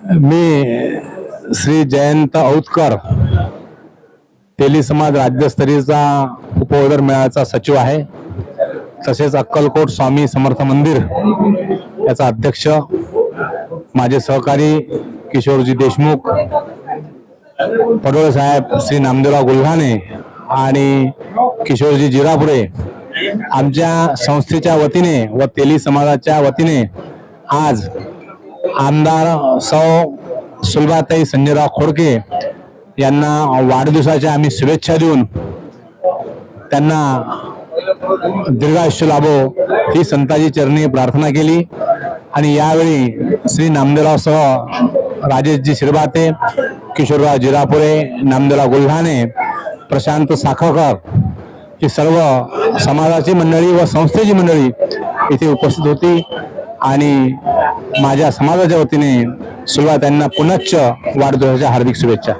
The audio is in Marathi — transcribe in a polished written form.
मी श्री जयंत औतकर तेली समाज राज्यस्तरीयचा उपउदर मेळाव्याचा सचिव आहे। तसेच अक्कलकोट स्वामी समर्थ मंदिर याचा अध्यक्ष माझे सहकारी किशोरजी देशमुख, पडोळे साहेब श्री नामदेवराव गुल्हाने आणि किशोरजी जिरापुरे आमच्या संस्थेच्या वतीने व तेली समाजाच्या वतीने आज आमदार सौ सुलभाताई संजयराव खोडके यांना वाढदिवसाच्या आम्ही शुभेच्छा देऊन त्यांना दीर्घायुष्य लाभो ही संताजी चरणी प्रार्थना केली। आणि यावेळी श्री नामदेवरावसह राजेशजी शिरभाते, किशोरराव जिरापुरे, नामदेवराव गुल्हाने, प्रशांत साखरकर ही सर्व समाजाची मंडळी व संस्थेची मंडळी इथे उपस्थित होती। आणि माझ्या समाजाच्या वतीने सुलभाताईंना पुनश्च वाढदिवसाच्या हार्दिक शुभेच्छा।